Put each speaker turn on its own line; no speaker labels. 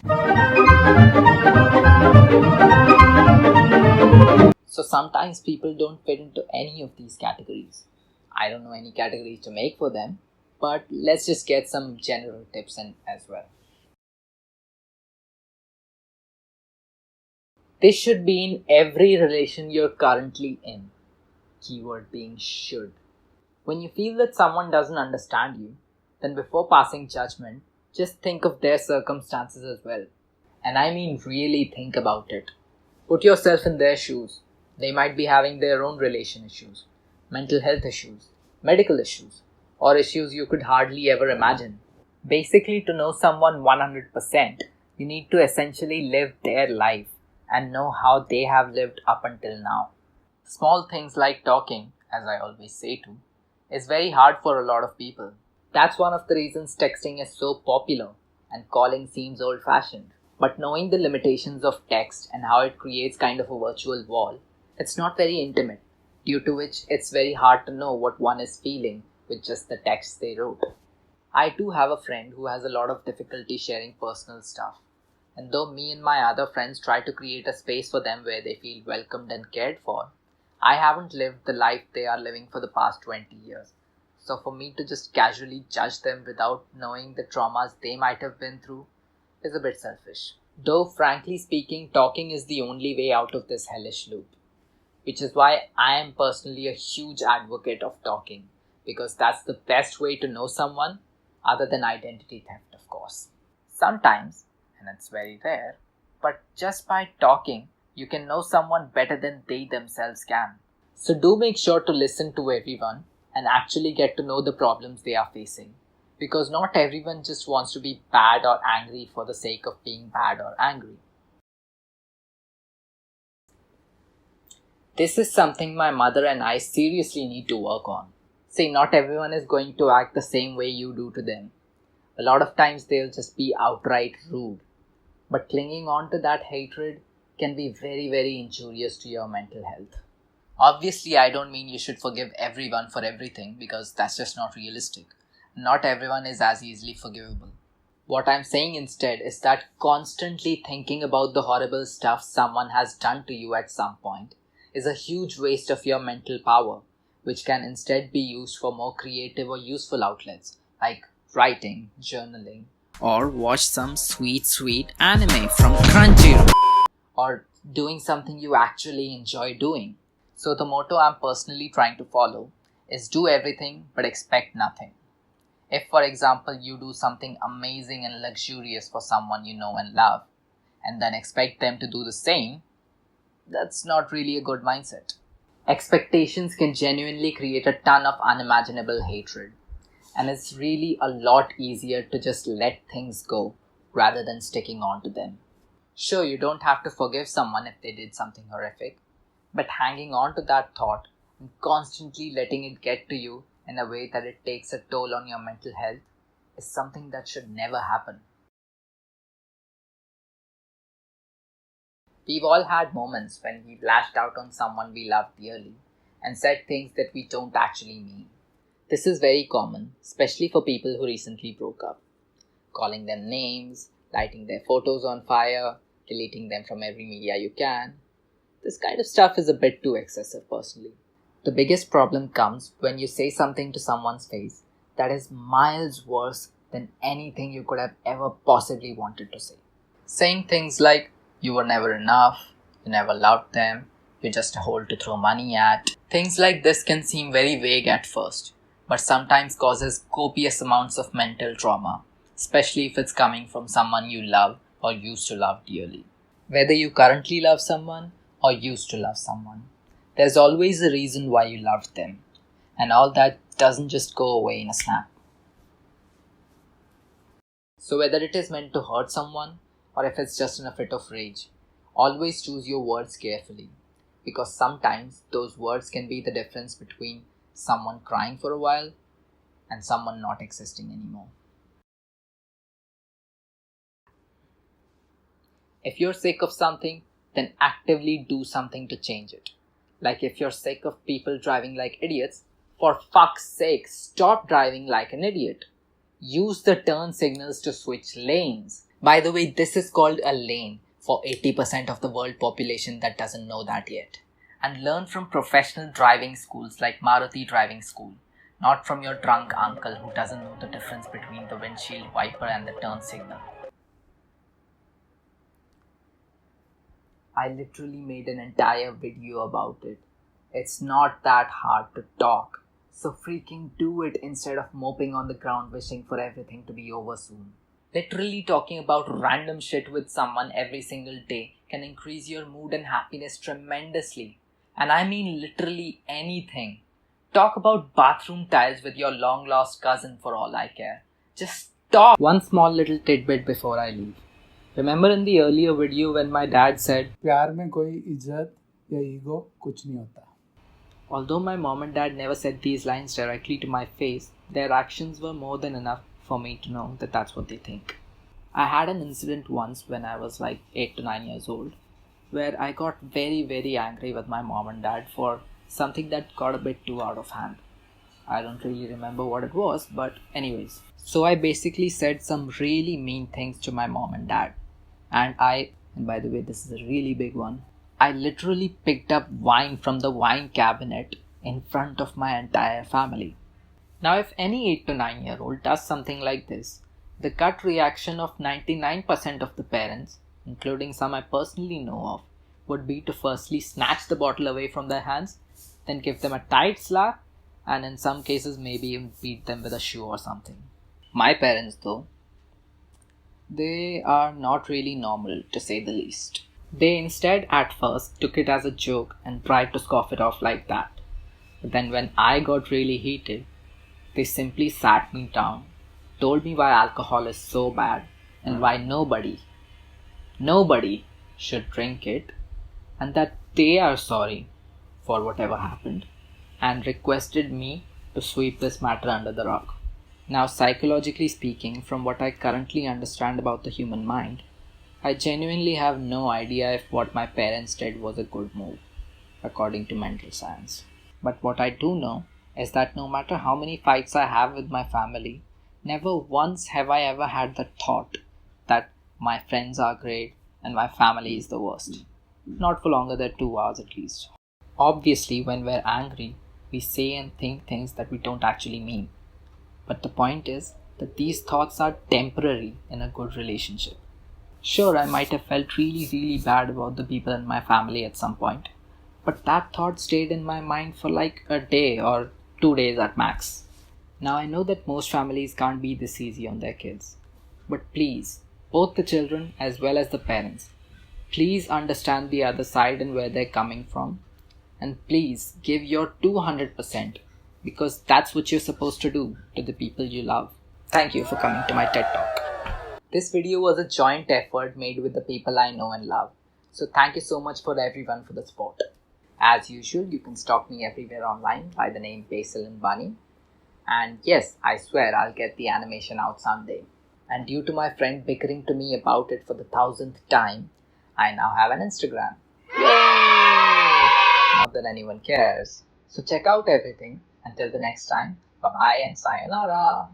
So sometimes people don't fit into any of these categories. I don't know any categories to make for them, but let's just get some general tips in as well. This should be in every relation you're currently in. Keyword being should. When you feel that someone doesn't understand you, then before passing judgment, just think of their circumstances as well. And I mean really think about it. Put yourself in their shoes. They might be having their own relation issues, mental health issues, medical issues, or issues you could hardly ever imagine. Basically, to know someone 100%, you need to essentially live their life and know how they have lived up until now. Small things like talking, as I always say to, is very hard for a lot of people. That's one of the reasons texting is so popular and calling seems old fashioned. But knowing the limitations of text and how it creates kind of a virtual wall, it's not very intimate, due to which it's very hard to know what one is feeling with just the text they wrote. I too have a friend who has a lot of difficulty sharing personal stuff. And though me and my other friends try to create a space for them where they feel welcomed and cared for, I haven't lived the life they are living for the past 20 years. So for me to just casually judge them without knowing the traumas they might have been through is a bit selfish. Though frankly speaking, talking is the only way out of this hellish loop. Which is why I am personally a huge advocate of talking, because that's the best way to know someone, other than identity theft, of course. Sometimes, and it's very rare, but just by talking, you can know someone better than they themselves can. So do make sure to listen to everyone and actually get to know the problems they are facing. Because not everyone just wants to be bad or angry for the sake of being bad or angry. This is something my mother and I seriously need to work on. See, not everyone is going to act the same way you do to them. A lot of times they'll just be outright rude. But clinging on to that hatred can be very, very injurious to your mental health. Obviously, I don't mean you should forgive everyone for everything, because that's just not realistic. Not everyone is as easily forgivable. What I'm saying instead is that constantly thinking about the horrible stuff someone has done to you at some point is a huge waste of your mental power, which can instead be used for more creative or useful outlets like writing, journaling, or watch some sweet anime from Crunchyroll, or doing something you actually enjoy doing. So the motto I'm personally trying to follow is do everything but expect nothing. If, for example, you do something amazing and luxurious for someone you know and love, and then expect them to do the same, that's not really a good mindset. Expectations can genuinely create a ton of unimaginable hatred, and it's really a lot easier to just let things go rather than sticking on to them. Sure, you don't have to forgive someone if they did something horrific, but hanging on to that thought and constantly letting it get to you in a way that it takes a toll on your mental health is something that should never happen. We've all had moments when we've lashed out on someone we love dearly and said things that we don't actually mean. This is very common, especially for people who recently broke up. Calling them names, lighting their photos on fire, deleting them from every media you can. This kind of stuff is a bit too excessive personally. The biggest problem comes when you say something to someone's face that is miles worse than anything you could have ever possibly wanted to say. Saying things like, you were never enough, you never loved them, you're just a hole to throw money at. Things like this can seem very vague at first, but sometimes causes copious amounts of mental trauma, especially if it's coming from someone you love or used to love dearly. Whether you currently love someone or used to love someone, there's always a reason why you loved them, and all that doesn't just go away in a snap. So whether it is meant to hurt someone or if it's just in a fit of rage, always choose your words carefully, because sometimes those words can be the difference between someone crying for a while and someone not existing anymore. If you're sick of something, then actively do something to change it. Like if you're sick of people driving like idiots, for fuck's sake, stop driving like an idiot. Use the turn signals to switch lanes. By the way, this is called a lane for 80% of the world population that doesn't know that yet. And learn from professional driving schools like Maruti Driving School, not from your drunk uncle who doesn't know the difference between the windshield wiper and the turn signal. I literally made an entire video about it. It's not that hard to talk, so freaking do it instead of moping on the ground wishing for everything to be over soon. Literally talking about random shit with someone every single day can increase your mood and happiness tremendously. And I mean literally anything. Talk about bathroom tiles with your long lost cousin for all I care. Just talk! One small little tidbit before I leave. Remember in the earlier video when my dad said,
प्यार में कोई इज्जत या ego कुछ नहीं होता.
Although my mom and dad never said these lines directly to my face, their actions were more than enough for me to know that that's what they think. I had an incident once when I was like 8 to 9 years old, where I got very angry with my mom and dad for something that got a bit too out of hand. I don't really remember what it was, but anyways. So I basically said some really mean things to my mom and dad. And by the way, this is a really big one, I literally picked up wine from the wine cabinet in front of my entire family. Now, if any 8 to 9-year-old does something like this, the gut reaction of 99% of the parents, including some I personally know of, would be to firstly snatch the bottle away from their hands, then give them a tight slap, and in some cases maybe even beat them with a shoe or something. My parents, though, they are not really normal, to say the least. They instead at first took it as a joke and tried to scoff it off like that. But then when I got really heated, they simply sat me down, told me why alcohol is so bad and why nobody should drink it, and that they are sorry for whatever happened, and requested me to sweep this matter under the rug. Now, psychologically speaking, from what I currently understand about the human mind, I genuinely have no idea if what my parents did was a good move, according to mental science. But what I do know is that no matter how many fights I have with my family, never once have I ever had the thought that my friends are great and my family is the worst. Not for longer than 2 hours at least. Obviously, when we're angry, we say and think things that we don't actually mean. But the point is that these thoughts are temporary in a good relationship. Sure, I might have felt really bad about the people in my family at some point, but that thought stayed in my mind for like a day or 2 days at max. Now I know that most families can't be this easy on their kids, but please, both the children as well as the parents, please understand the other side and where they're coming from, and please give your 200%, because that's what you're supposed to do to the people you love. Thank you for coming to my TED Talk. This video was a joint effort made with the people I know and love. So thank you so much for everyone for the support. As usual, you can stalk me everywhere online by the name Basil and Bunny. And yes, I swear I'll get the animation out someday. And due to my friend bickering to me about it for the 1000th time, I now have an Instagram. Yay! Not that anyone cares. So check out everything. Until the next time, bye bye and sayonara.